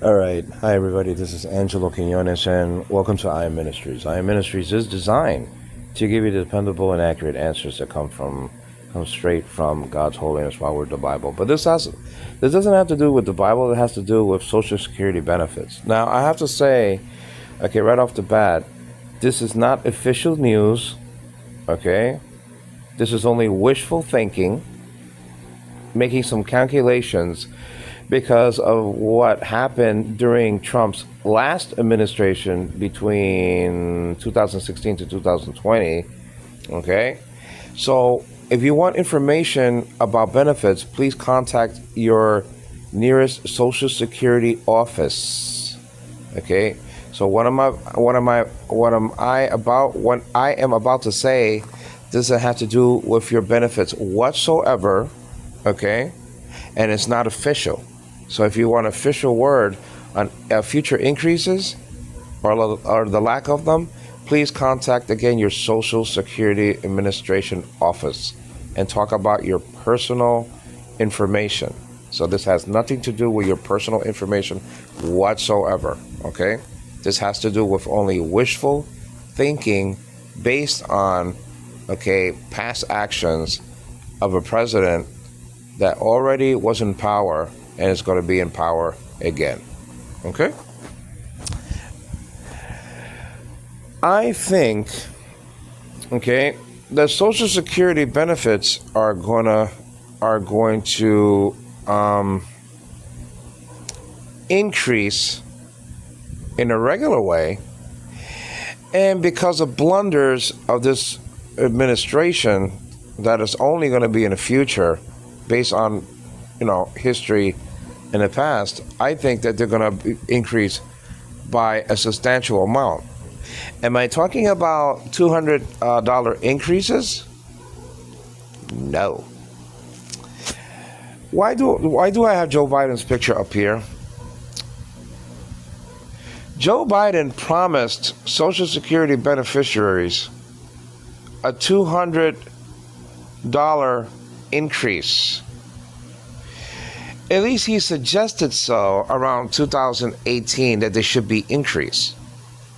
All right. Hi, everybody. This is Angelo Quinones, and welcome to I Am Ministries. I Am Ministries is designed to give you dependable and accurate answers that come straight from God's holiness, our word, the Bible. But this doesn't have to do with the Bible. It has to do with Social Security benefits. Now, I have to say, okay, right off the bat, this is not official news. Okay, this is only wishful thinking, making some calculations because of what happened during Trump's last administration between 2016 to 2020. Okay, so if you want information about benefits, please contact your nearest Social Security office. Okay, so what am I about to say doesn't have to do with your benefits whatsoever. Okay, and it's not official. So if you want official word on future increases or the lack of them, please contact again your Social Security Administration office and talk about your personal information. So this has nothing to do with your personal information whatsoever, okay? This has to do with only wishful thinking based on, okay, past actions of a president that already was in power and is going to be in power again. Okay? I think, okay, the Social Security benefits are going to increase in a regular way, and because of blunders of this administration that is only going to be in the future based on history in the past, I think that they're going to increase by a substantial amount. Am I talking about $200 increases? No. Why do I have Joe Biden's picture up here? Joe Biden promised Social Security beneficiaries a $200 increase. At least he suggested so around 2018 that there should be increase.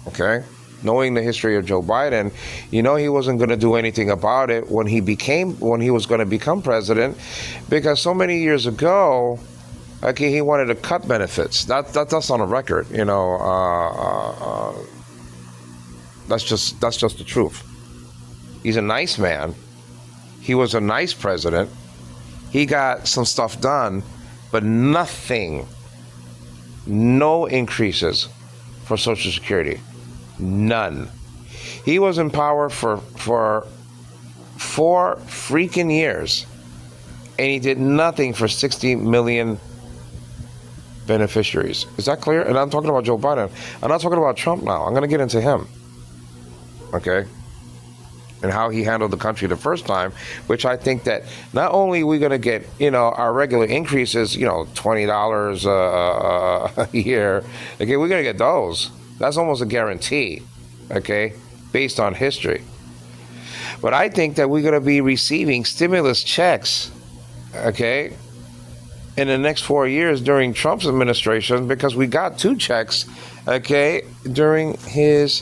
Okay? Knowing the history of Joe Biden, he wasn't going to do anything about it when he was going to become president, because so many years ago, okay, he wanted to cut benefits. That's on a record. That's just the truth. He's a nice man. He was a nice president. He got some stuff done, but nothing, no increases for Social Security, none. He was in power for 4 freaking years, and he did nothing for 60 million beneficiaries. Is that clear? And I'm talking about Joe Biden. I'm not talking about Trump now. I'm going to get into him, okay? And how he handled the country the first time, which I think that not only are we going to get, our regular increases, $20 a year, okay, we're going to get those. That's almost a guarantee, okay, based on history. But I think that we're going to be receiving stimulus checks, okay, in the next 4 years during Trump's administration, because we got 2 checks, okay, during his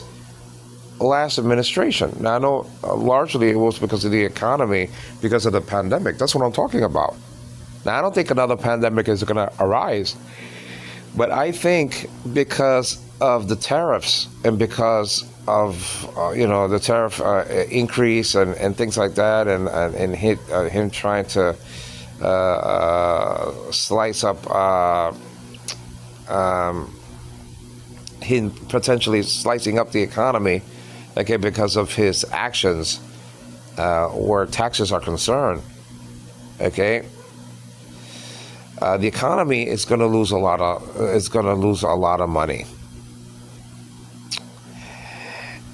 last administration. Now, I know largely it was because of the economy, because of the pandemic. That's what I'm talking about. Now, I don't think another pandemic is going to arise, but I think because of the tariffs and because of the tariff increase and things like that, and him trying to slice up, him potentially slicing up the economy, okay, because of his actions where taxes are concerned, okay. The economy is going to lose a lot of money,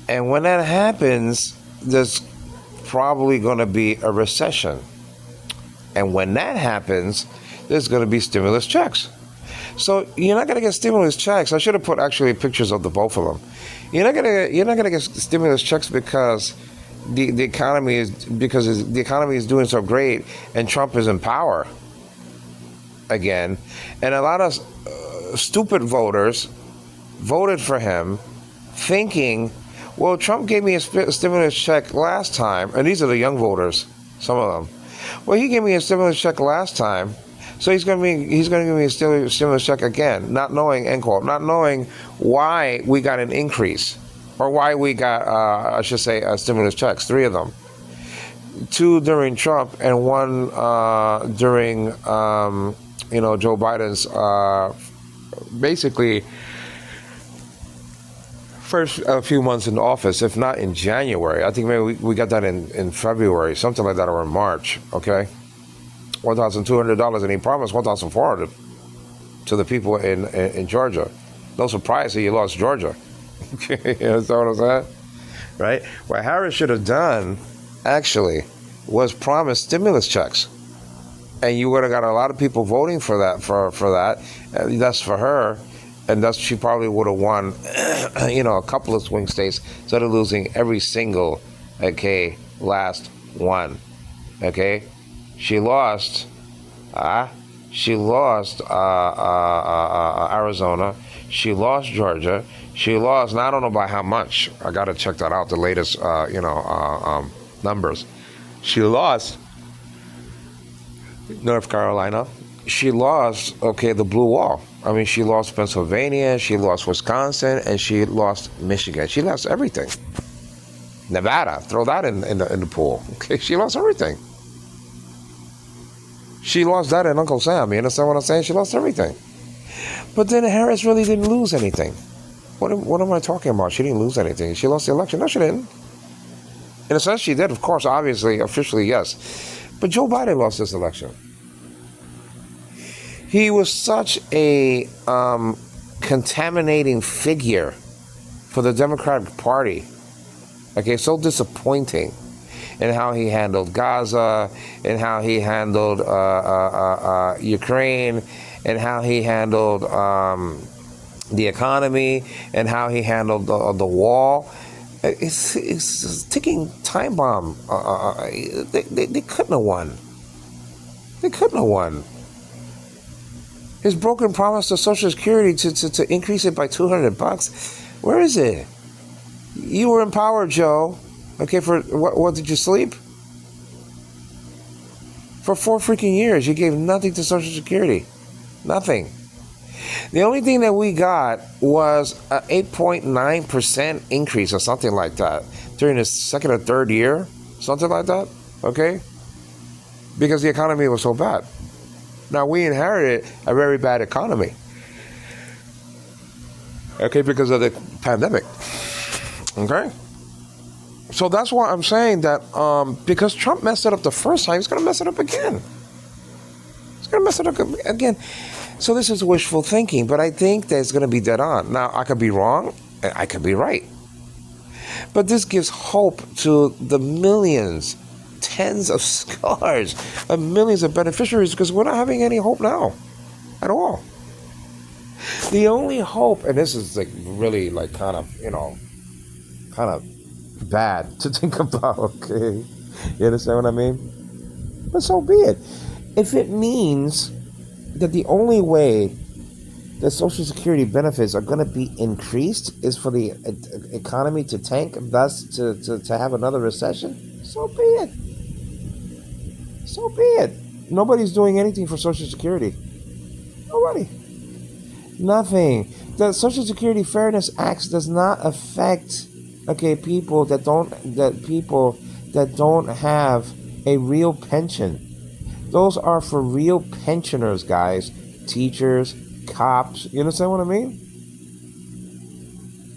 and when that happens, there's probably going to be a recession, and when that happens, there's going to be stimulus checks. So you're not going to get stimulus checks. I should have put actually pictures of the both of them. You're not going to get stimulus checks because the economy is doing so great and Trump is in power again. And a lot of stupid voters voted for him thinking, well, Trump gave me a stimulus check last time, and these are the young voters, some of them. Well, he gave me a stimulus check last time, so he's going to give me a stimulus check again, not knowing, end quote, not knowing why we got an increase, or why we got, I should say, stimulus checks, 3 of them. 2 during Trump and 1 during, Joe Biden's, basically, first few months in office, if not in January. I think maybe we got that in February, something like that, or in March, okay? $1,200, and he promised $1,400 to the people in Georgia. No surprise that you lost Georgia. Okay, you understand what I'm saying? Right? What Harris should have done, actually, was promise stimulus checks. And you would have got a lot of people voting for that, for that. That's for her. And thus she probably would have won, a couple of swing states instead of losing every single, last one. Okay? She lost Arizona. She lost Georgia. She lost, and I don't know by how much. I got to check that out, the latest, numbers. She lost North Carolina. She lost, the blue wall. I mean, she lost Pennsylvania, she lost Wisconsin, and she lost Michigan. She lost everything. Nevada, throw that in the pool. Okay, she lost everything. She lost that in Uncle Sam. You understand what I'm saying? She lost everything. But then Harris really didn't lose anything. What am I talking about? She didn't lose anything. She lost the election. No, she didn't. In a sense, she did, of course, obviously, officially, yes. But Joe Biden lost this election. He was such a contaminating figure for the Democratic Party. Okay, so disappointing in how he handled Gaza, and how he handled Ukraine, and how he handled the economy, and how he handled the wall. It's a ticking time bomb. They couldn't have won. They couldn't have won. His broken promise to Social Security to increase it by $200. Where is it? You were in power, Joe. Okay, for what did you sleep? For 4 freaking years, you gave nothing to Social Security. Nothing. The only thing that we got was an 8.9% increase or something like that during his 2nd or 3rd year, something like that, okay? Because the economy was so bad. Now, we inherited a very bad economy, okay, because of the pandemic, okay? So that's why I'm saying that because Trump messed it up the first time, he's going to mess it up again. He's going to mess it up again. So this is wishful thinking, but I think that it's going to be dead on. Now, I could be wrong, and I could be right. But this gives hope to the millions, tens of scars, of millions of beneficiaries, because we're not having any hope now at all. The only hope, and this is like really like kind of bad to think about, okay? You understand what I mean? But so be it. If it means that the only way that Social Security benefits are going to be increased is for the economy to tank, thus to have another recession, so be it. So be it. Nobody's doing anything for Social Security. Nobody. Nothing. The Social Security Fairness Act does not affect people that don't have a real pension. Those are for real pensioners, guys. Teachers, cops. You understand what I mean?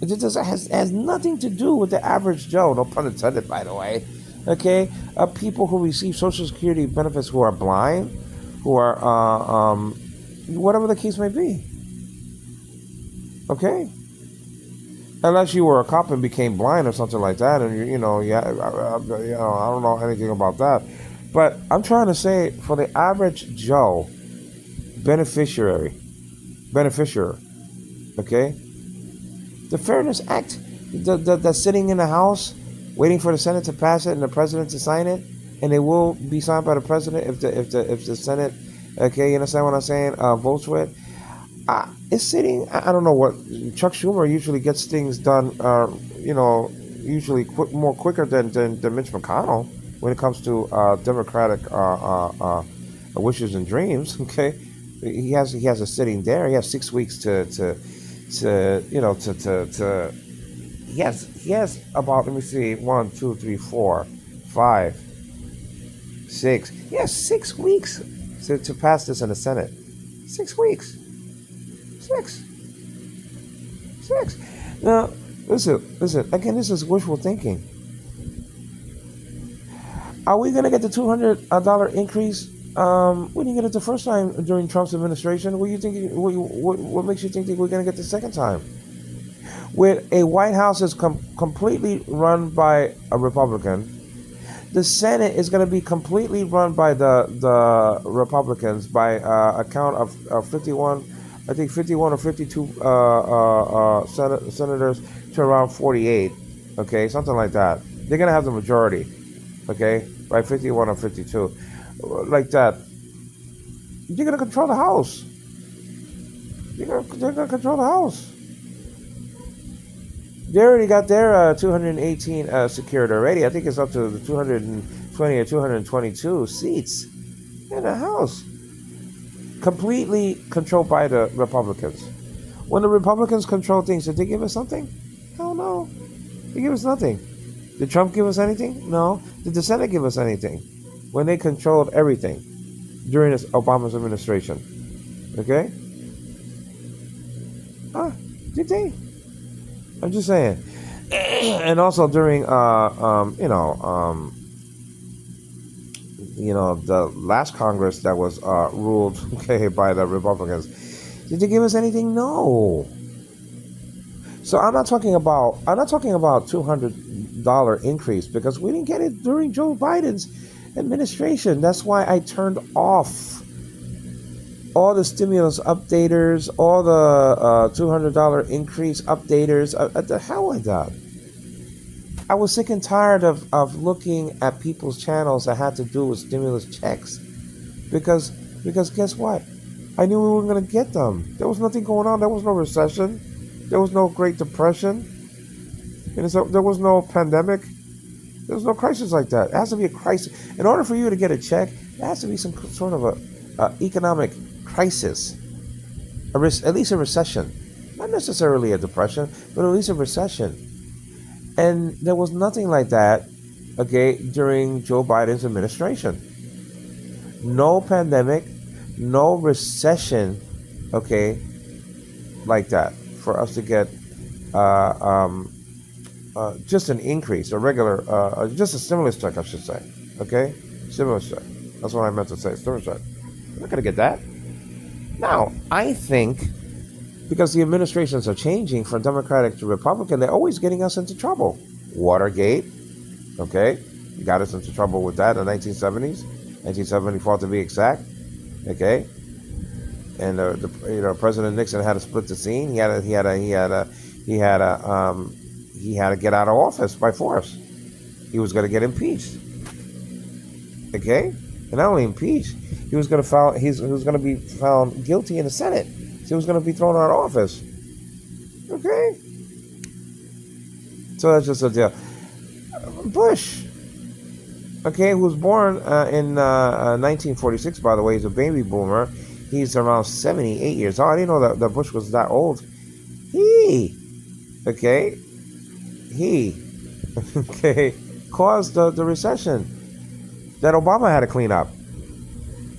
It has nothing to do with the average Joe. No pun intended, by the way. Okay? People who receive Social Security benefits who are blind, who are, whatever the case may be. Okay? Unless you were a cop and became blind or something like that, and I don't know anything about that. But I'm trying to say, for the average Joe beneficiary, okay? The Fairness Act, that's sitting in the House, waiting for the Senate to pass it and the President to sign it, and it will be signed by the President if the Senate, okay, you understand what I'm saying, votes for it. is sitting. I don't know what Chuck Schumer usually gets things done. Usually more quicker than Mitch McConnell when it comes to Democratic wishes and dreams. Okay, he has a sitting there. He has 6 weeks to you know to he has about, let me see, 1, 2, 3, 4, 5, 6. He has 6 weeks to pass this in the Senate. 6 weeks. Six. Six. Now, listen. Again, this is wishful thinking. Are we going to get the $200 increase? We didn't get it the first time during Trump's administration. What do you think? What makes you think that we're going to get the second time? With a White House is completely run by a Republican, the Senate is going to be completely run by the Republicans by a count of 51. I think 51 or 52 senators to around 48. Okay, something like that. They're going to have the majority. Okay, by 51 or 52, like that. You're going to control the House. They're going to control the House. They already got their 218 secured already. I think it's up to the 220 or 222 seats in the House. Completely controlled by the Republicans. When the Republicans control things, did they give us something? Hell no. They give us nothing. Did Trump give us anything? No. Did the Senate give us anything? When they controlled everything during Obama's administration. Okay? Did they? I'm just saying. And also during, the last Congress that was ruled by the Republicans. Did they give us anything? No. So I'm not talking about $200 increase because we didn't get it during Joe Biden's administration. That's why I turned off all the stimulus updaters, all the $200 increase updaters. The hell with that. I was sick and tired of looking at people's channels that had to do with stimulus checks. Because guess what? I knew we weren't going to get them. There was nothing going on. There was no recession. There was no Great Depression. And so there was no pandemic. There was no crisis like that. It has to be a crisis. In order for you to get a check, there has to be some sort of a economic crisis. At least a recession. Not necessarily a depression, but at least a recession. And there was nothing like that, during Joe Biden's administration. No pandemic, no recession, like that, for us to get just an increase, a regular, just a stimulus check, I should say, Stimulus check. That's what I meant to say, stimulus check. We're not going to get that. Now, I think, because the administrations are changing from Democratic to Republican, they're always getting us into trouble. Watergate, you got us into trouble with that in the 1970s, 1974 to be exact, and President Nixon had to split the scene. He had to get out of office by force. He was going to get impeached, and not only impeached, he was going to be found guilty in the Senate. So he was going to be thrown out of office. So that's just a deal. Bush, who was born in 1946, by the way, he's a baby boomer. He's around 78 years old. I didn't know that Bush was that old. He caused the recession that Obama had to clean up.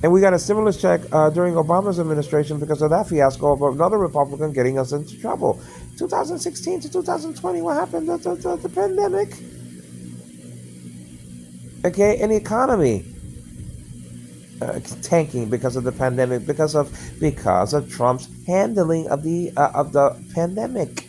And we got a stimulus check during Obama's administration because of that fiasco of another Republican getting us into trouble. 2016 to 2020, what happened? The pandemic. And the economy tanking because of the pandemic, because of Trump's handling of the pandemic.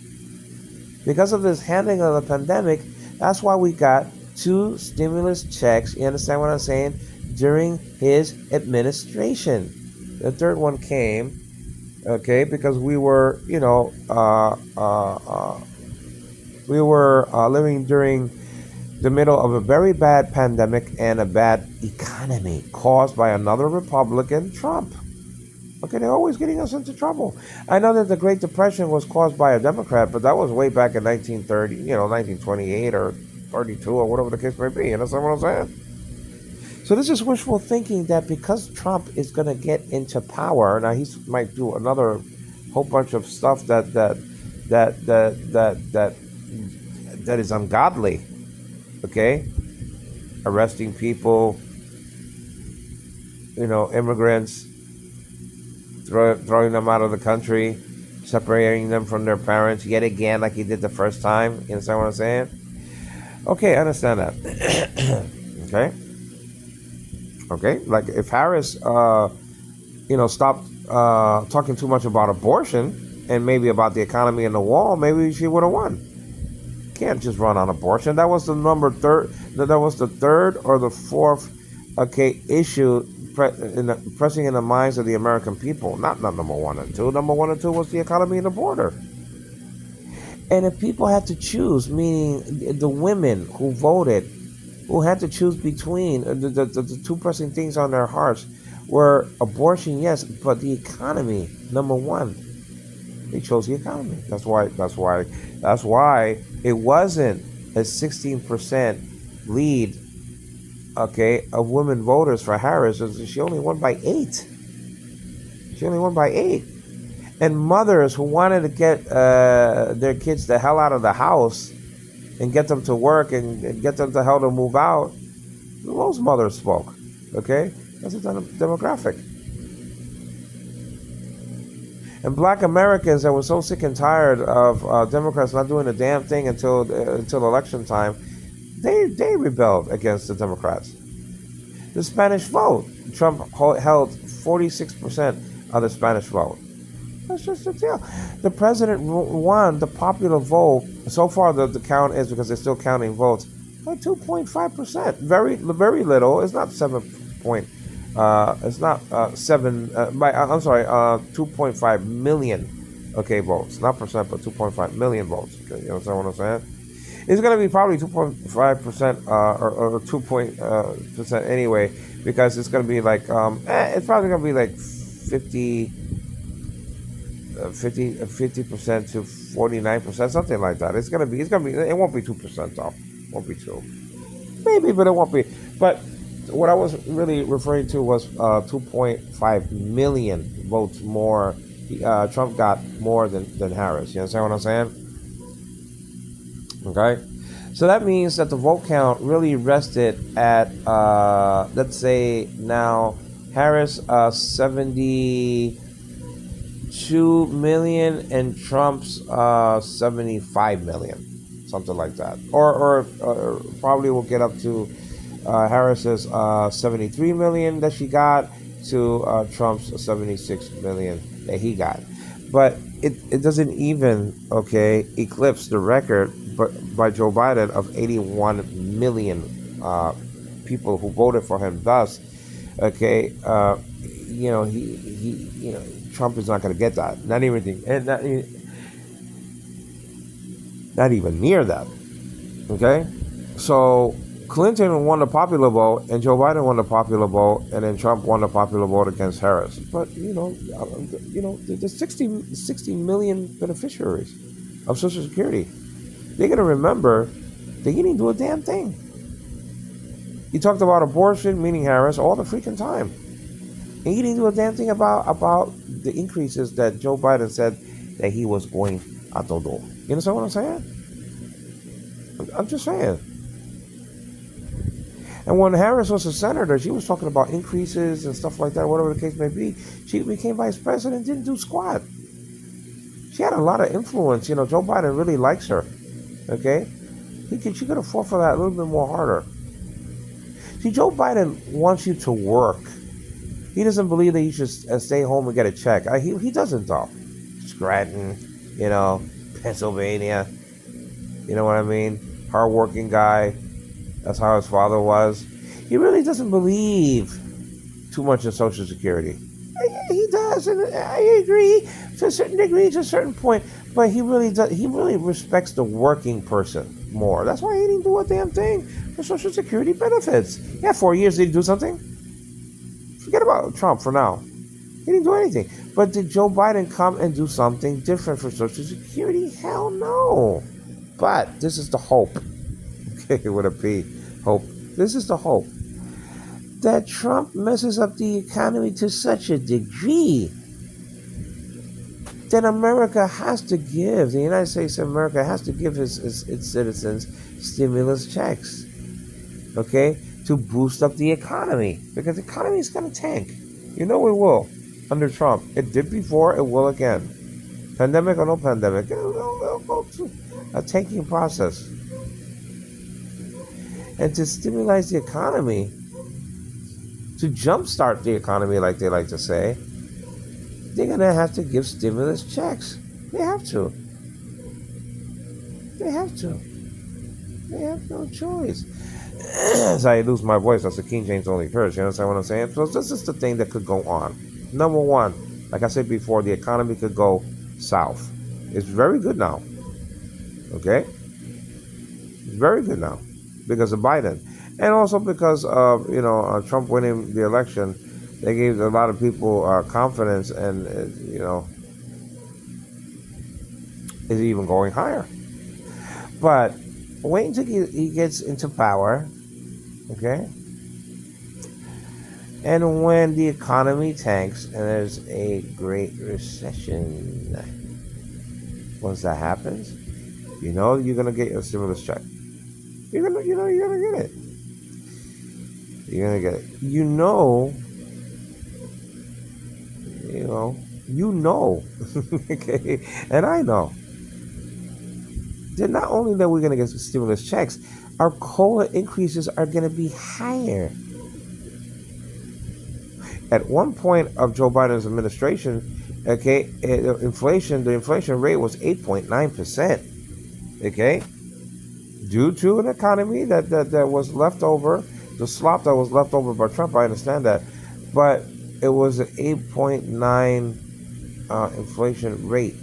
Because of this handling of the pandemic, that's why we got 2 stimulus checks. You understand what I'm saying? During his administration. The third one came, because we were, living during the middle of a very bad pandemic and a bad economy caused by another Republican, Trump. Okay, they're always getting us into trouble. I know that the Great Depression was caused by a Democrat, but that was way back in 1930, 1928 or 32 or whatever the case may be. You know what I'm saying? So this is wishful thinking that because Trump is going to get into power, now he might do another whole bunch of stuff that is ungodly. Okay, arresting people, immigrants, throwing them out of the country, separating them from their parents yet again, like he did the first time. You understand what I'm saying? Okay, I understand that. Okay, like if Harris, stopped talking too much about abortion and maybe about the economy and the wall, maybe she would have won. Can't just run on abortion. That was That was the third or the fourth, issue pressing in the minds of the American people. Not number one and two. Number one and two was the economy and the border. And if people had to choose, meaning the women who voted, who had to choose between the two pressing things on their hearts were abortion, yes, but the economy, number one. They chose the economy. That's why it wasn't a 16% lead, of women voters for Harris. She only won by 8. And mothers who wanted to get their kids the hell out of the house and get them to work and get them the hell to move out, those mothers spoke. Okay? That's a demographic. And black Americans that were so sick and tired of Democrats not doing a damn thing until election time, they rebelled against the Democrats. The Spanish vote, Trump held 46% of the Spanish vote. That's just the deal. The president won the popular vote. So far, the count is, because they're still counting votes, by 2.5%. Very, very little. It's not 7 point. It's not 2.5 million. Votes. Not percent, but 2.5 million votes. Okay, you understand what I'm saying? It's going to be probably 2.5% or 2% anyway, because it's going to be like it's probably going to be like 50% to 49%, something like that. It won't be 2% though. It won't be 2. Maybe, but it won't be. But what I was really referring to was 2.5 million votes more. Trump got more than Harris. You understand what I'm saying? Okay. So that means that the vote count really rested at, let's say now, Harris 72 million and Trump's 75 million, something like that. Or probably we'll get up to Harris's 73 million that she got to Trump's 76 million that he got. But it doesn't even, eclipse the record by Joe Biden of 81 million people who voted for him. Thus, Trump is not going to get that. Not even near that. Okay? So Clinton won the popular vote, and Joe Biden won the popular vote, and then Trump won the popular vote against Harris. But there's 60 million beneficiaries of Social Security. They're gonna remember that he didn't do a damn thing. He talked about abortion, meaning Harris, all the freaking time, and he didn't do a damn thing about the increases that Joe Biden said that he was going to do. You understand what I'm saying? I'm just saying. And when Harris was a senator, she was talking about increases and stuff like that, whatever the case may be. She became vice president, didn't do squat. She had a lot of influence. Joe Biden really likes her. Okay? She could have fought for that a little bit more harder. See, Joe Biden wants you to work. He doesn't believe that you should stay home and get a check. He doesn't, though. Scranton, Pennsylvania. You know what I mean? Hard-working guy. That's how his father was. He really doesn't believe too much in Social Security. He does, and I agree to a certain degree, to a certain point. But he really does. He really respects the working person more. That's why he didn't do a damn thing for Social Security benefits. Yeah, 4 years. Did he do something? Forget about Trump for now. He didn't do anything. But did Joe Biden come and do something different for Social Security? Hell no. But this is the hope. Okay, with a P. Hope. This is the hope. That Trump messes up the economy to such a degree that America has to give, the United States of America has to give its citizens stimulus checks, okay, to boost up the economy, because the economy is going to tank. You know it will under Trump. It did before, it will again. Pandemic or no pandemic, it'll go through a tanking process. And to stimulate the economy, to jumpstart the economy, like they like to say, they're going to have to give stimulus checks. They have to. They have to. They have no choice. As I lose my voice, that's the King James only curse. You understand what I'm saying? So this is the thing that could go on. Number one, like I said before, the economy could go south. It's very good now. Okay? It's very good now because of Biden. And also because of, Trump winning the election. They gave a lot of people confidence, and is even going higher. But wait until he gets into power, okay? And when the economy tanks and there's a great recession, once that happens, you're gonna get your stimulus check. You're gonna get it. You're gonna get it. Okay, and I know that not only that we're going to get stimulus checks, our COLA increases are going to be higher. At one point of Joe Biden's administration, okay, the inflation rate was 8.9%, okay, due to an economy that was left over, the slop that was left over by Trump. I understand that, but it was an 8.9 inflation rate,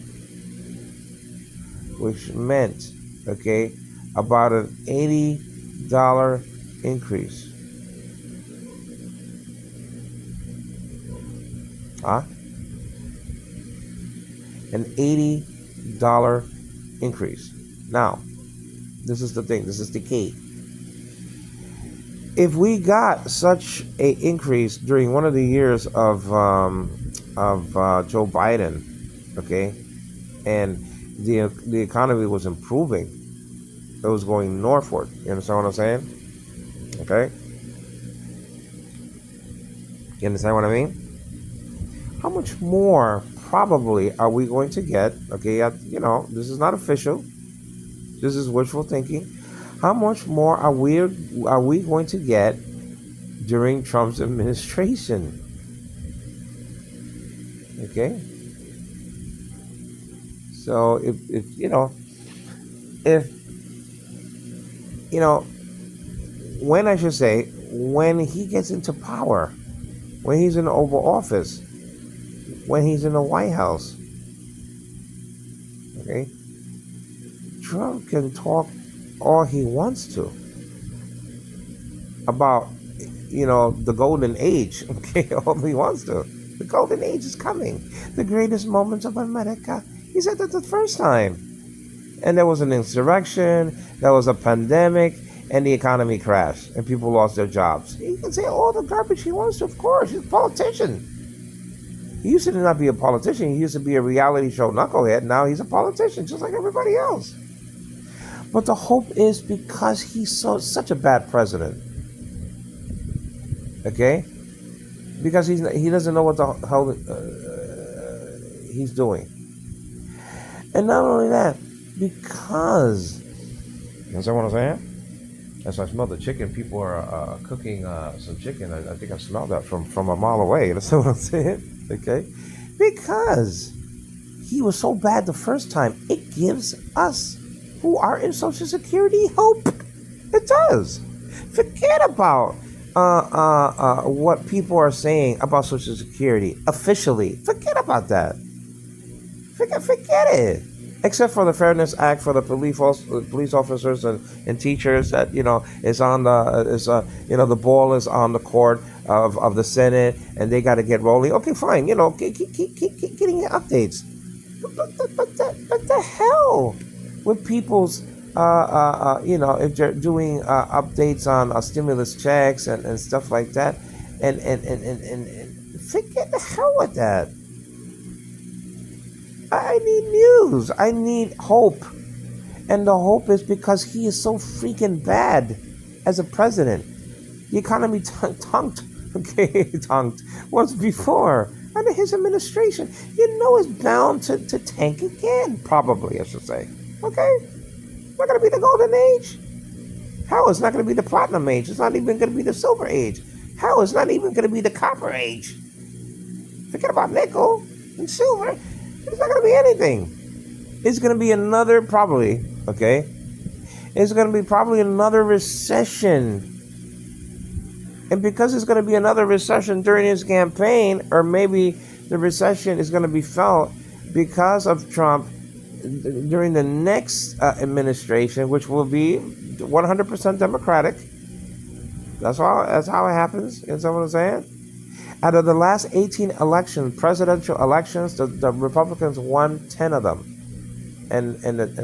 which meant, okay, about an $80 increase. An $80 increase. Now, this is the thing. This is the key. If we got such a increase during one of the years of Joe Biden, okay, and the economy was improving, it was going northward. You understand what I'm saying? Okay. You understand what I mean? How much more probably are we going to get? Okay, this is not official. This is wishful thinking. How much more are we going to get during Trump's administration? Okay. So if when he gets into power, when he's in the Oval Office, when he's in the White House, okay, Trump can talk all he wants to about, the golden age, okay, all he wants to. The golden age is coming. The greatest moments of America. He said that the first time. And there was an insurrection, there was a pandemic, and the economy crashed, and people lost their jobs. He can say all the garbage he wants to, of course. He's a politician. He used to not be a politician. He used to be a reality show knucklehead. Now he's a politician, just like everybody else. But the hope is because he's such a bad president. Okay? Because he doesn't know what the hell he's doing. And not only that, because, you understand what I'm saying? As I smell the chicken, people are cooking some chicken. I think I smelled that from a mile away. You understand what I'm saying? Okay? Because he was so bad the first time, it gives us who are in Social Security hope. It does. Forget about what people are saying about Social Security officially. Forget about that. Forget it. Except for the Fairness Act for the police officers and teachers, that is on the the ball is on the court. of the Senate, and they got to get rolling. Okay, fine. Keep getting your updates. But the hell with people's, if they're doing updates on stimulus checks and stuff like that, and forget the hell with that. I need news. I need hope. And the hope is because he is so freaking bad as a president. The economy tanked once before under his administration. It's bound to tank again, probably, I should say. Okay? It's not going to be the golden age. Hell, it's not going to be the platinum age. It's not even going to be the silver age. Hell, it's not even going to be the copper age. Forget about nickel and silver. It's not going to be anything. It's going to be another, probably, okay? It's going to be probably another recession. And because it's going to be another recession during his campaign, or maybe the recession is going to be felt because of Trump during the next administration, which will be 100% Democratic. That's how it happens. You know what I'm saying? Out of the last 18 presidential elections, the Republicans won 10 of them. And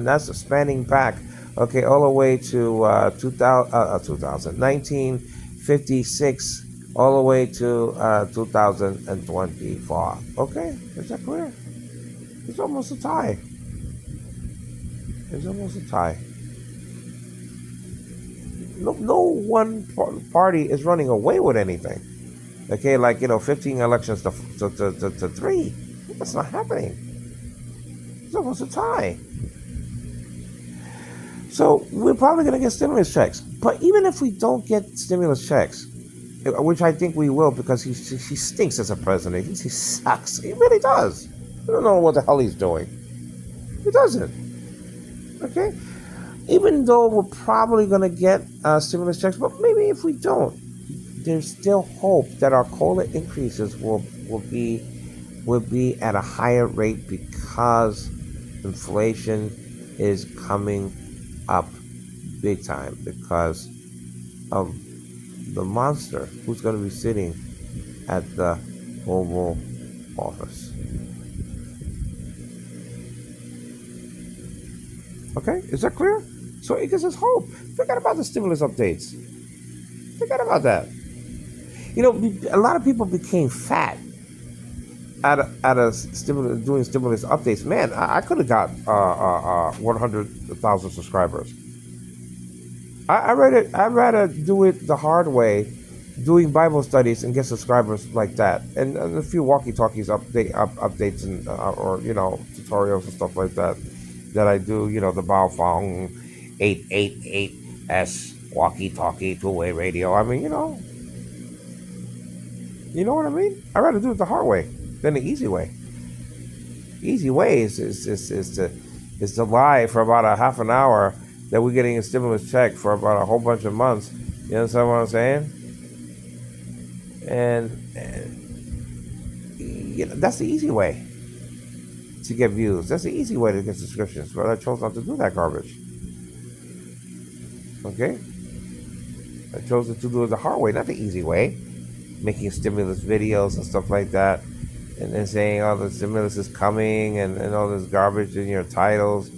that's spanning back, okay, all the way to 1956, all the way to 2024. Okay, is that clear? It's almost a tie. No one party is running away with anything. Okay, 15 elections to 3. That's not happening. It's almost a tie. So we're probably going to get stimulus checks. But even if we don't get stimulus checks, which I think we will, because he stinks as a president. He sucks. He really does. I don't know what the hell he's doing. He doesn't. Okay? Even though we're probably going to get stimulus checks, but maybe if we don't, there's still hope that our COLA increases will be at a higher rate because inflation is coming up big time because of the monster who's going to be sitting at the Oval Office. Okay, is that clear? So it gives us hope. Forget about the stimulus updates. Forget about that. A lot of people became fat out of doing stimulus updates. Man, I could have got 100,000 subscribers. I'd rather do it the hard way, doing Bible studies and get subscribers like that, and a few walkie-talkies updates and or tutorials and stuff like that I do. The Baofeng 888S walkie-talkie two-way radio. I mean, you know what I mean. I'd rather do it the hard way than the easy way. Easy way is to lie for about a half an hour that we're getting a stimulus check for about a whole bunch of months. You understand what I'm saying? And that's the easy way to get views. That's the easy way to get subscriptions. But I chose not to do that garbage. Okay? I chose to do it the hard way, not the easy way. Making stimulus videos and stuff like that. And then saying, oh, the stimulus is coming and all this garbage in your titles.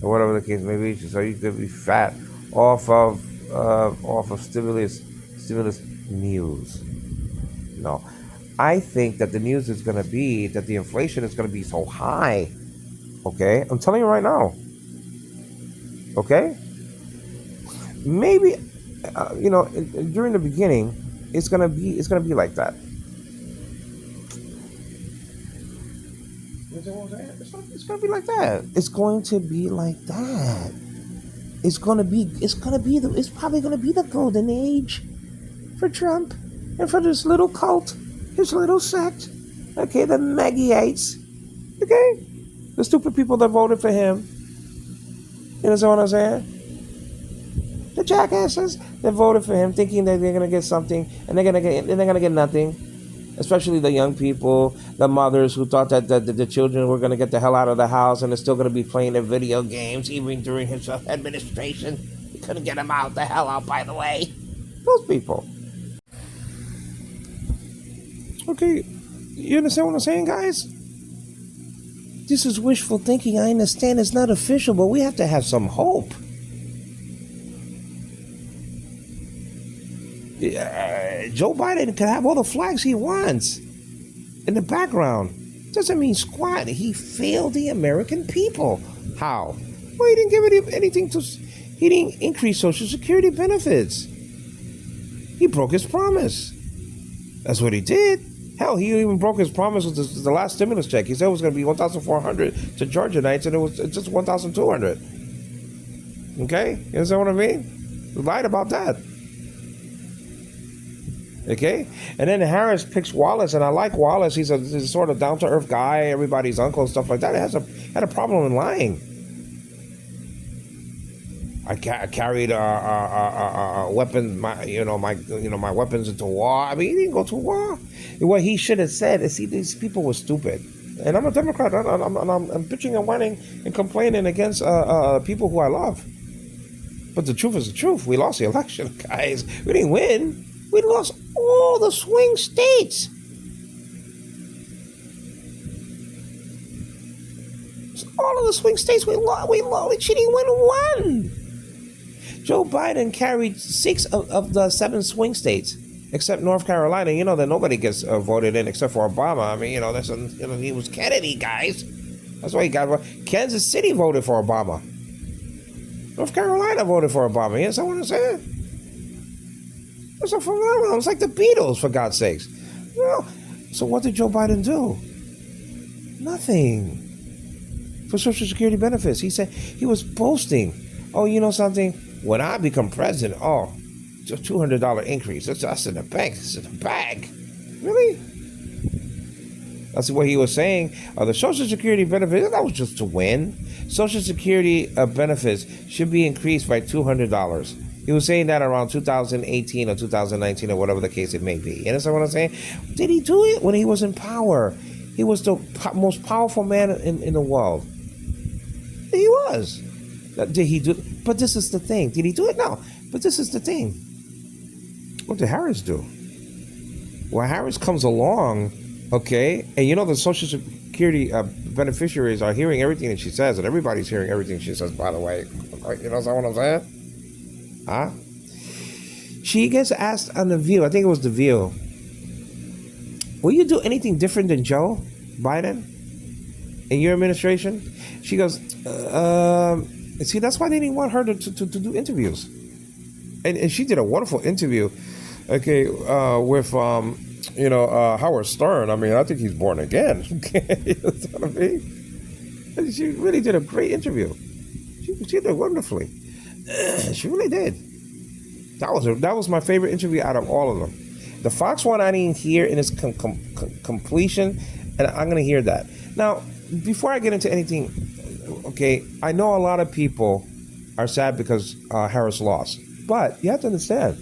Or whatever the case may be, so you could be fat off of stimulus news. No, I think that the news is going to be that the inflation is going to be so high. Okay, I'm telling you right now. Okay, maybe during the beginning, it's gonna be like that. It's gonna be like that. It's going to be like that. It's probably gonna be the golden age for Trump and for this little cult, his little sect. Okay, the Maggieites. Okay, the stupid people that voted for him. You know what I'm saying? The jackasses that voted for him, thinking that they're gonna get something, and they're gonna get nothing. Especially the young people, the mothers who thought that the children were going to get the hell out of the house and they're still going to be playing their video games even during his administration. He couldn't get them out the hell out, by the way. Those people. Okay, you understand what I'm saying, guys? This is wishful thinking. I understand it's not official, but we have to have some hope. Joe Biden can have all the flags he wants in the background. Doesn't mean squat. He failed the American people. How? Well, he didn't give anything to. He didn't increase Social Security benefits. He broke his promise. That's what he did. Hell, he even broke his promise with the last stimulus check. He said it was going to be $1,400 to Georgianites, and it was just $1,200. Okay, you understand what I mean? He lied about that. Okay, and then Harris picks Wallace, and I like Wallace. He's a sort of down to earth guy, everybody's uncle, and stuff like that. It had a problem in lying. I carried weapons, my weapons into war. I mean, he didn't go to war. What he should have said is, see, these people were stupid. And I'm a Democrat. I'm bitching and whining and complaining against people who I love. But the truth is the truth. We lost the election, guys. We didn't win. We lost all the swing states. All of the swing states we lost. She didn't win one. Joe Biden carried 6 of the 7 swing states, except North Carolina. You know that nobody gets voted in except for Obama. I mean, he was Kennedy, guys. That's why he got voted. Kansas City voted for Obama. North Carolina voted for Obama. You know what I'm saying? It's a phenomenon. It's like the Beatles, for God's sakes. Well, so what did Joe Biden do? Nothing. For Social Security benefits. He said he was boasting. Oh, you know something? When I become president, it's a $200 increase. That's in the bank. It's in the bag. Really? That's what he was saying. The Social Security benefits, that was just to win. Social Security benefits should be increased by $200. He was saying that around 2018 or 2019 or whatever the case it may be. You understand what I'm saying? Did he do it when he was in power? He was the most powerful man in the world. He was. Did he do? But this is the thing. Did he do it? No. But this is the thing. What did Harris do? Well, Harris comes along, okay, and you know the Social Security beneficiaries are hearing everything that she says, and everybody's hearing everything she says, by the way. You know what I'm saying? Huh? She gets asked on The View, I think it was The View, will you do anything different than Joe Biden in your administration? She goes, see, that's why they didn't want her to do interviews. And she did a wonderful interview, okay, with, Howard Stern. I mean, I think he's born again. You know what I mean? And she really did a great interview. She did wonderfully. She really did. That was my favorite interview out of all of them. The Fox one I didn't hear in its completion, and I'm going to hear that. Now, before I get into anything, okay, I know a lot of people are sad because Harris lost. But you have to understand,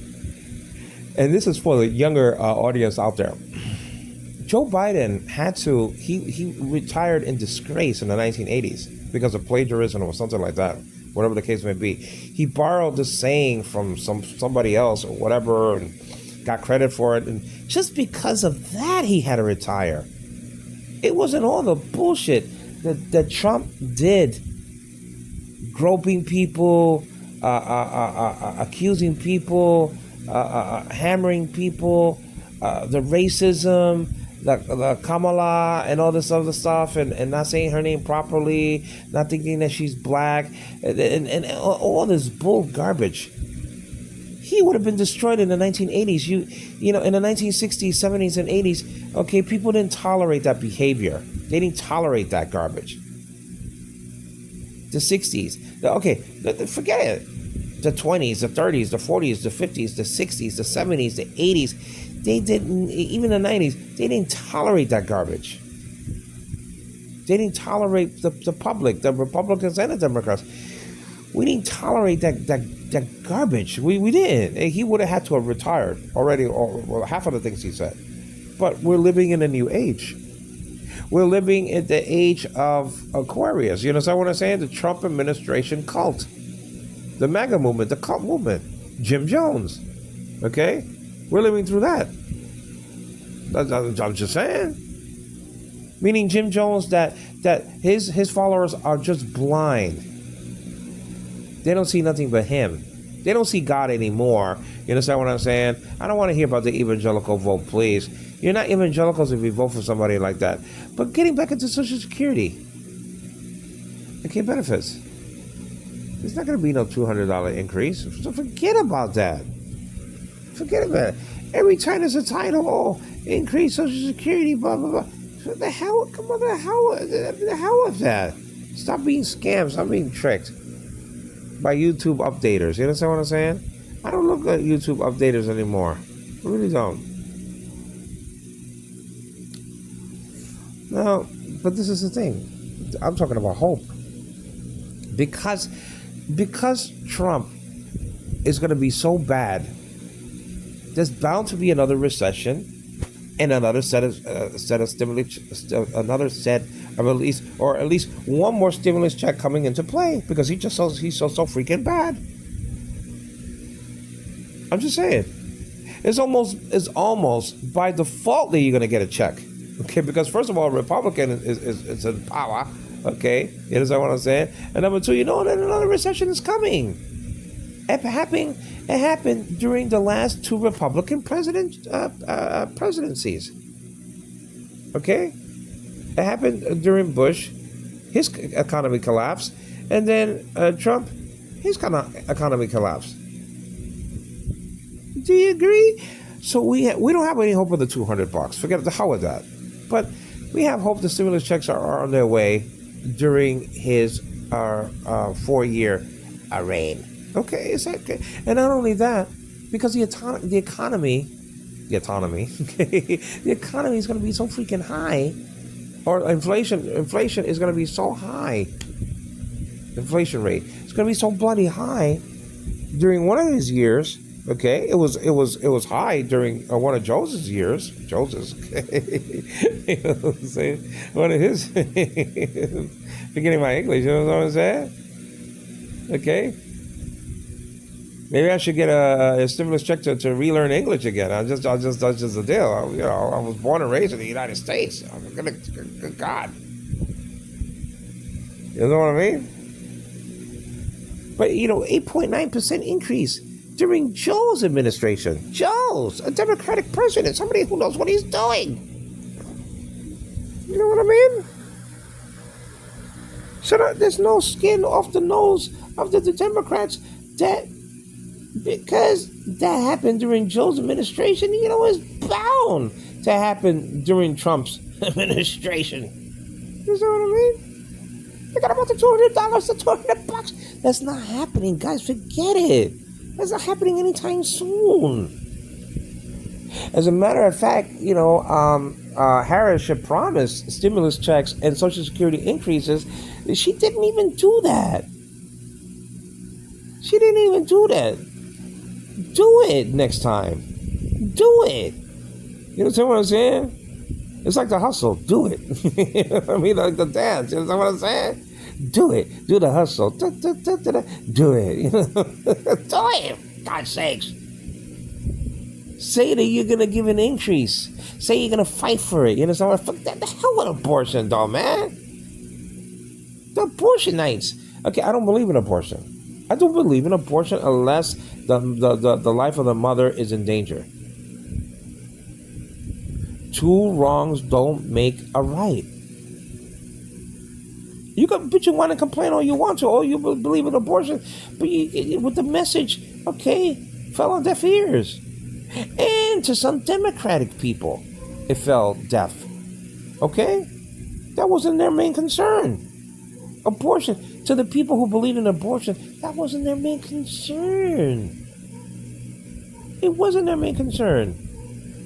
and this is for the younger audience out there, Joe Biden he retired in disgrace in the 1980s because of plagiarism or something like that, whatever the case may be. He borrowed this saying from somebody else or whatever and got credit for it. And just because of that, he had to retire. It wasn't all the bullshit that Trump did, groping people, accusing people, hammering people, the racism, the Kamala and all this other stuff, and not saying her name properly, not thinking that she's black, and all this bull garbage. He would have been destroyed in the 1980s. You know, in the 1960s, 70s, and 80s, okay, people didn't tolerate that behavior. They didn't tolerate that garbage. The 60s, okay, forget it. The 20s, the 30s, the 40s, the 50s, the 60s, the 70s, the 80s, they didn't, even the 90s, they didn't tolerate that garbage. They didn't tolerate the public, the Republicans and the Democrats. We didn't tolerate that garbage. We didn't. He would have had to have retired already, or half of the things he said. But we're living in a new age. We're living in the age of Aquarius. You know what I'm saying? The Trump administration cult. The MAGA movement, the cult movement. Jim Jones. Okay? We're living through that. I'm just saying. Meaning Jim Jones that his followers are just blind. They don't see nothing but him. They don't see God anymore. You understand what I'm saying? I don't want to hear about the evangelical vote, please. You're not evangelicals if you vote for somebody like that. But getting back into Social Security. Okay, benefits. There's not going to be no $200 increase. So forget about that. Forget about it. Every time there's a title, increase Social Security, blah, blah, blah. What the hell? Come on, the hell with that? Stop being scammed. Stop being tricked by YouTube updaters. You understand what I'm saying? I don't look at YouTube updaters anymore. I really don't. No, but this is the thing. I'm talking about hope. Because Trump is going to be so bad, there's bound to be another recession and another set of stimulus, another set of at least one more stimulus check coming into play because he's so freaking bad. I'm just saying, it's almost by default that you're going to get a check, okay? Because first of all, Republican is in power, okay? You understand what I'm saying? And number two, you know that another recession is coming. It happened during the last two Republican presidencies. Okay? It happened during Bush, his economy collapsed, and then Trump, his economy collapsed. Do you agree? So we don't have any hope of the $200. Forget the hell with that. But we have hope the stimulus checks are on their way during his 4-year reign. Okay, is that okay? And not only that, because the economy, okay, the economy is going to be so freaking high, or inflation is going to be so high. Inflation rate is going to be so bloody high during one of his years. Okay, it was high during one of Joseph's years. Joseph's, you know what I'm saying? One of his, forgetting my English. You know what I'm saying? Okay. Maybe I should get a stimulus check to relearn English again. That's just the deal. I was born and raised in the United States. Good God. You know what I mean? But 8.9% increase during Joe's administration. Joe's, a Democratic president, somebody who knows what he's doing. You know what I mean? So there's no skin off the nose of the Democrats because that happened during Joe's administration, it's bound to happen during Trump's administration. You know what I mean? They got about the $200, the $200. That's not happening, guys. Forget it. That's not happening anytime soon. As a matter of fact, Harris should promise stimulus checks and Social Security increases. She didn't even do that. She didn't even do that. Do it next time. Do it. You know what I'm saying? It's like the hustle. Do it. I mean, like the dance. You know what I'm saying? Do it. Do the hustle. Do it. Do it. God's sakes. Say that you're going to give an increase. Say you're going to fight for it. You know what I'm saying? Fuck the hell with abortion, though, man. The abortionites. Okay, I don't believe in abortion. I don't believe in abortion unless the life of the mother is in danger. Two wrongs don't make a right. You can bitch and whine and complain all you want to. Oh, you believe in abortion, but with the message, okay, fell on deaf ears. And to some Democratic people, it fell deaf. Okay? That wasn't their main concern. Abortion, to the people who believe in abortion, that wasn't their main concern. It wasn't their main concern.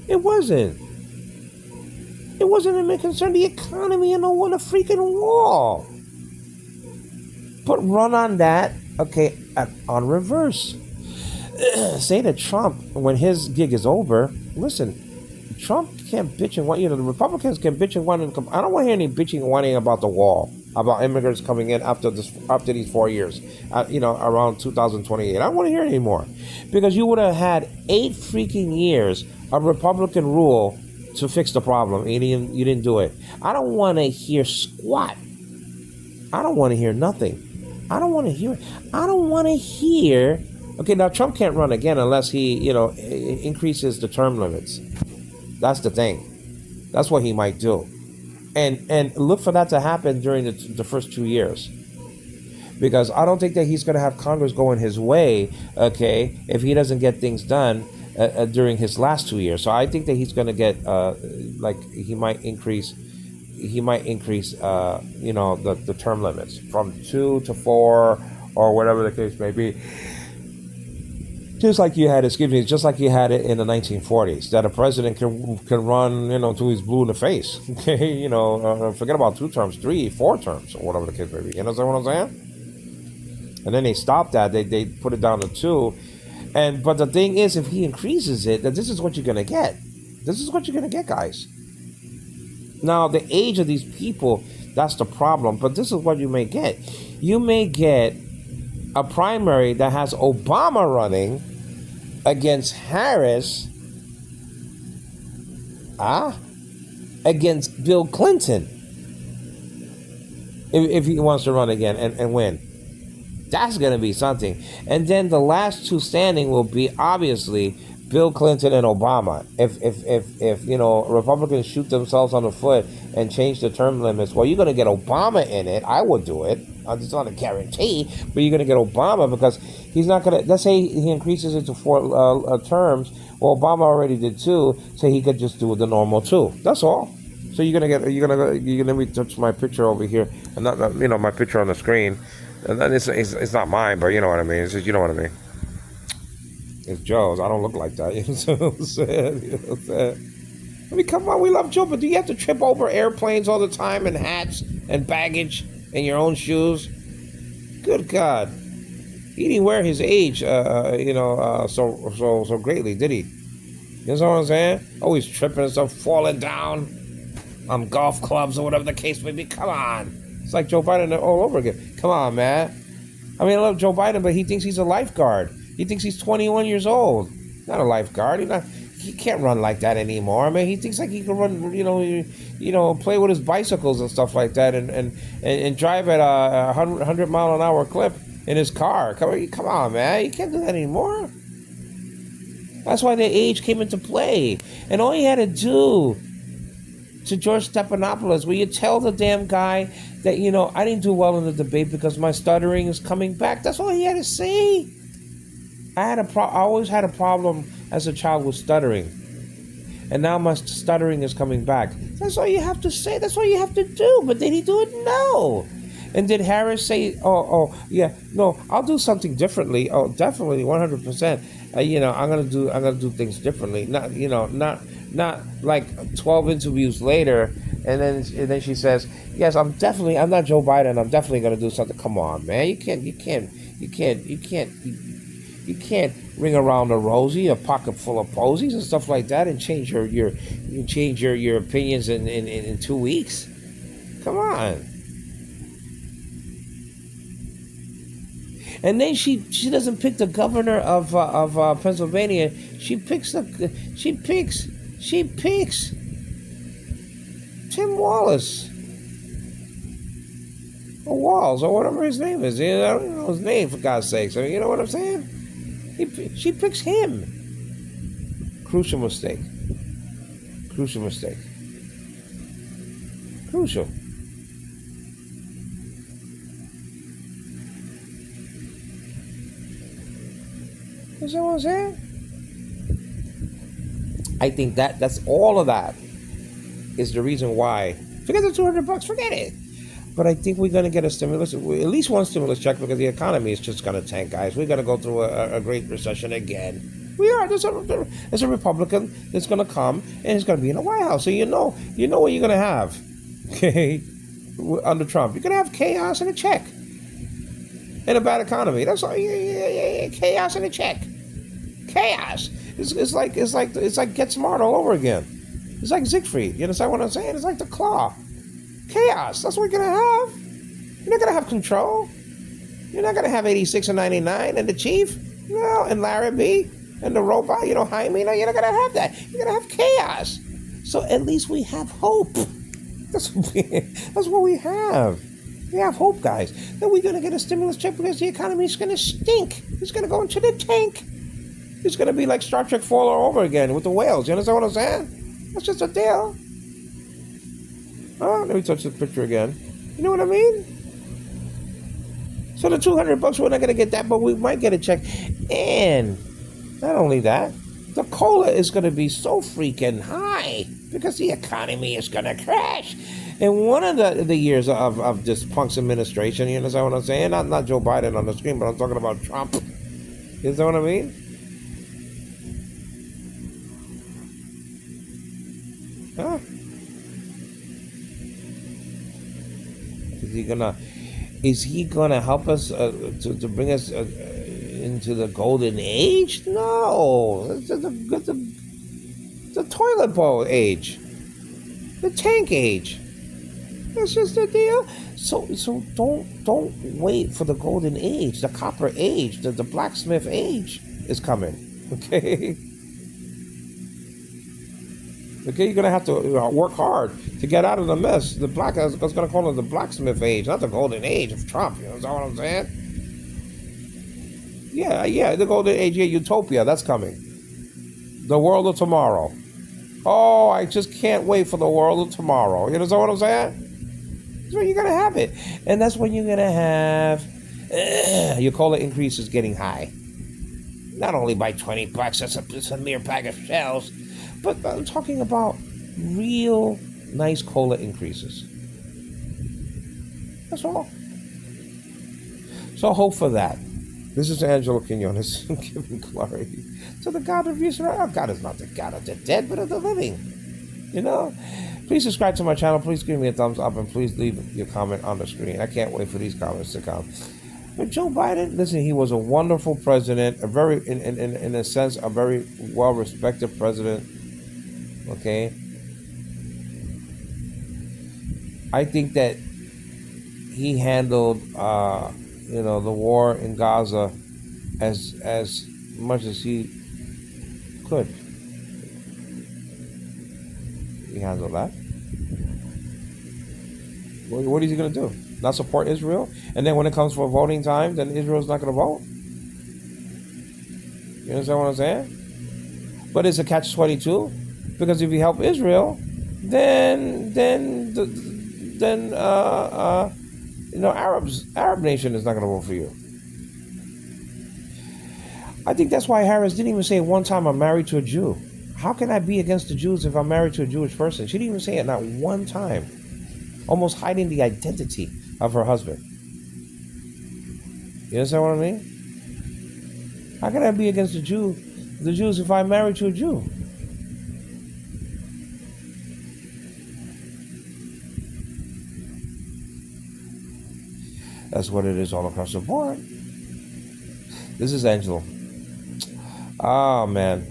It wasn't. It wasn't their main concern. The economy and on a freaking wall. But run on that, okay, on reverse. Say that Trump, when his gig is over, listen, Trump can't bitch and whine. The Republicans can bitch and whine. I don't want to hear any bitching and whining about the wall, about immigrants coming in after these 4 years, around 2028. I don't want to hear it anymore, because you would have had 8 freaking years of Republican rule to fix the problem. You didn't do it. I don't want to hear squat. I don't want to hear nothing. I don't want to hear. I don't want to hear. Okay, now Trump can't run again unless he, increases the term limits. That's the thing. That's what he might do, and look for that to happen during the first 2 years, because I don't think that he's going to have Congress going his way. Okay, if he doesn't get things done during his last 2 years, so I think that he's going to get he might increase. He might increase, the term limits from 2 to 4 or whatever the case may be. Just like you had it in the 1940s, that a president can run, till he's blue in the face. Okay, forget about 2 terms, 3, 4 terms, or whatever the case may be. You understand what I'm saying? And then they stopped that. They put it down to 2. But the thing is, if he increases it, that this is what you're gonna get. This is what you're gonna get, guys. Now, the age of these people, that's the problem. But this is what you may get. You may get a primary that has Obama running against Harris, against Bill Clinton, if he wants to run again and win. That's going to be something. And then the last 2 standing will be, obviously, Bill Clinton and Obama. If Republicans shoot themselves on the foot and change the term limits, well, you're going to get Obama in it. I would do it. It's not a guarantee, but you're going to get Obama, because he's not going to. Let's say he increases it to 4 terms. Well, Obama already did 2, so he could just do the normal 2. That's all. So you're gonna let me touch my picture over here, and not my picture on the screen. And then it's not mine, but you know what I mean. It's just, you know what I mean. It's Joe's. I don't look like that. You know what I'm saying? I mean, come on, we love Joe, but do you have to trip over airplanes all the time, and hats and baggage and your own shoes? Good God. He didn't wear his age, so greatly, did he? You know what I'm saying? Always tripping and stuff, falling down on golf clubs or whatever the case may be. Come on. It's like Joe Biden all over again. Come on, man. I mean, I love Joe Biden, but he thinks he's a lifeguard. He thinks he's 21 years old. Not a lifeguard. He can't run like that anymore. I mean, he thinks like he can run, play with his bicycles and stuff like that, and drive at a 100 mile an hour clip in his car. Come on, man. You can't do that anymore. That's why the age came into play. And all he had to do to George Stephanopoulos, will you tell the damn guy that, I didn't do well in the debate because my stuttering is coming back? That's all he had to say. I always had a problem as a child with stuttering, and now my stuttering is coming back. That's all you have to say. That's all you have to do. But did he do it? No. And did Harris say, yeah, no, I'll do something differently? Oh, definitely, 100%. I'm gonna do things differently. Not like 12 interviews later, and then she says, yes, I'm not Joe Biden. I'm definitely gonna do something. Come on, man, you can't ring around a rosy, a pocket full of posies and stuff like that, and change your opinions in 2 weeks. Come on. And then she doesn't pick the governor of Pennsylvania. She picks Tim Wallace, or Walls, or whatever his name is. I don't know his name, for God's sakes. I mean, you know what I'm saying? She picks him. Crucial mistake. Crucial. Is that what I'm saying? I think that's all of that is the reason why. Forget the $200, forget it. But I think we're going to get a stimulus, at least one stimulus check, because the economy is just going to tank, guys. We're going to go through a great recession again. We are. There's a Republican that's going to come, and he's going to be in the White House. So you know what you're going to have, okay, under Trump. You're going to have chaos and a check. And a bad economy. That's all. Yeah. Chaos and a check. Chaos. It's like Get Smart all over again. It's like Siegfried. You understand what I'm saying? It's like the Claw. Chaos. That's what you're gonna have. You're not gonna have control. You're not gonna have 86 and 99 and the Chief, and Larry B and the robot, Jaime. No, you're not gonna have that. You're gonna have chaos. So at least we have hope. That's that's what we have. We have hope, guys. That we're gonna get a stimulus check because the economy is gonna stink. It's gonna go into the tank. It's gonna be like Star Trek 4 all over again with the whales. You understand what I'm saying? That's just a deal. Oh, let me touch this picture again. You know what I mean? So the $200, we're not gonna get that, but we might get a check. And not only that, the cola is gonna be so freaking high because the economy is gonna crash. And one of the years of this punk's administration, you understand what I'm saying? Not Joe Biden on the screen, but I'm talking about Trump. You understand what I mean? Huh? Is he gonna help us to bring us into the golden age? No, it's the toilet bowl age, the tank age. That's just the deal. So don't wait for the golden age, the copper age, the blacksmith age is coming. Okay. Okay, you're gonna have to work hard to get out of the mess. The black is gonna call it the blacksmith age, not the golden age of Trump. You know what I'm saying? Yeah, the golden age, utopia, that's coming. The world of tomorrow. Oh, I just can't wait for the world of tomorrow. You know what I'm saying? That's when you're gonna have it, and that's when you're gonna have your cola increases getting high. Not only by $20, it's a mere bag of shells. But I'm talking about real nice cola increases. That's all. So hope for that. This is Angelo Quinones giving glory to the God of Israel. God is not the God of the dead, but of the living. You know? Please subscribe to my channel. Please give me a thumbs up, and please leave your comment on the screen. I can't wait for these comments to come. But Joe Biden, listen, he was a wonderful president, a very, in a sense, a very well-respected president. Okay, I think that he handled, the war in Gaza as much as he could. He handled that. What is he going to do? Not support Israel? And then when it comes for voting time, then Israel's not going to vote? You understand what I'm saying? But it's a catch-22. Because if you help Israel, then Arab nation is not going to vote for you. I think that's why Harris didn't even say one time I'm married to a Jew. How can I be against the Jews if I'm married to a Jewish person? She didn't even say it, not one time. Almost hiding the identity of her husband. You understand what I mean? How can I be against the Jews if I'm married to a Jew? That's what it is all across the board. This is Angelo. Oh, man.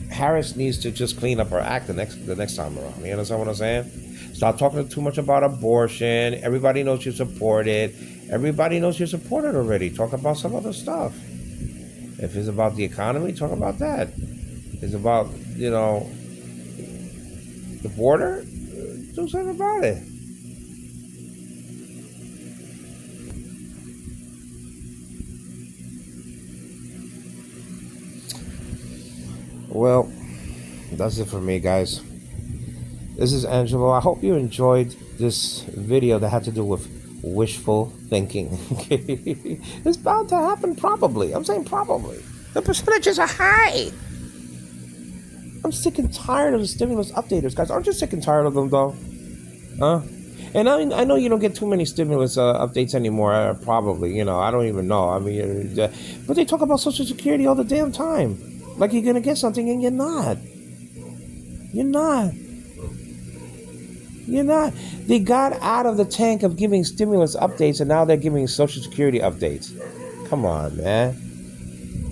Harris needs to just clean up her act the next time around. You understand what I'm saying? Stop talking too much about abortion. Everybody knows you support it. Everybody knows you support it already. Talk about some other stuff. If it's about the economy, talk about that. If it's about, the border, do something about it. Well, that's it for me, guys. This is Angelo. I hope you enjoyed this video that had to do with wishful thinking. It's bound to happen, probably. I'm saying probably. The percentages are high. I'm sick and tired of the stimulus updaters, guys. Aren't you sick and tired of them, though? Huh? And I know you don't get too many stimulus updates anymore, probably. I don't even know. I mean, but they talk about Social Security all the damn time. Like you're going to get something, and you're not. You're not. You're not. They got out of the tank of giving stimulus updates, and now they're giving Social Security updates. Come on, man.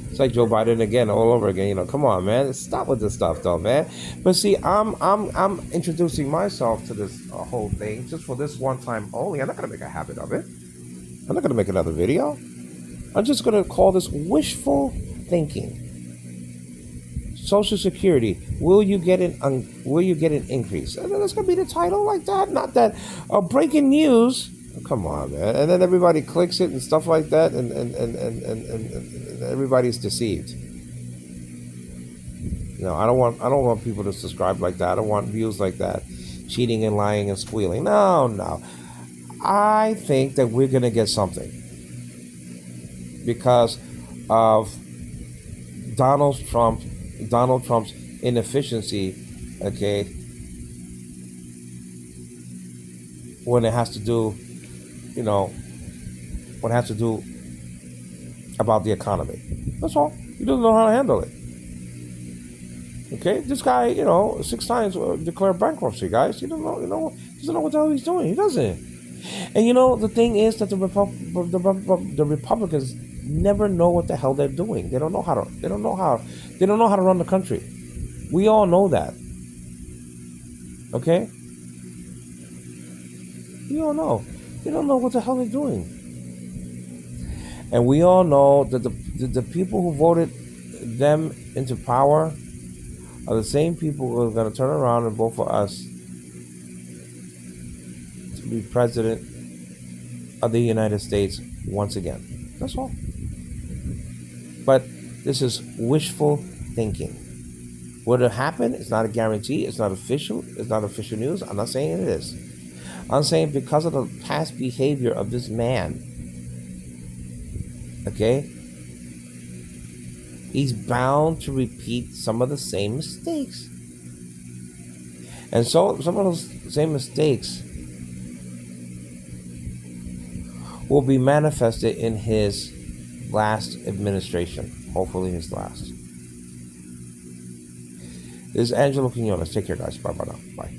It's like Joe Biden again, all over again. Come on, man. Stop with this stuff, though, man. But see, I'm introducing myself to this whole thing just for this one time only. I'm not going to make a habit of it. I'm not going to make another video. I'm just going to call this wishful thinking. Social Security, will you get an increase? And then that's gonna be the title like that, not that breaking news. Oh, come on, man. And then everybody clicks it and stuff like that, and everybody's deceived. No, I don't want people to subscribe like that. I don't want views like that, cheating and lying and squealing. No. I think that we're gonna get something because of Donald Trump's inefficiency, okay, when it has to do, when it has to do about the economy. That's all. He doesn't know how to handle it. Okay, this guy, 6 times declared bankruptcy, guys. He doesn't know what the hell he's doing. He doesn't. And the thing is that the Republicans never know what the hell they're doing. They don't know how to run the country. We all know that. Okay? We all know. They don't know what the hell they're doing. And we all know that the people who voted them into power are the same people who are going to turn around and vote for us to be president of the United States once again. That's all. But this is wishful thinking. Will it happen? It's not a guarantee. It's not official. It's not official news. I'm not saying it is. I'm saying because of the past behavior of this man, okay, he's bound to repeat some of the same mistakes. And so some of those same mistakes will be manifested in his last administration. Hopefully his last. This is Angelo Quinones. Take care, guys. Bye now. Bye.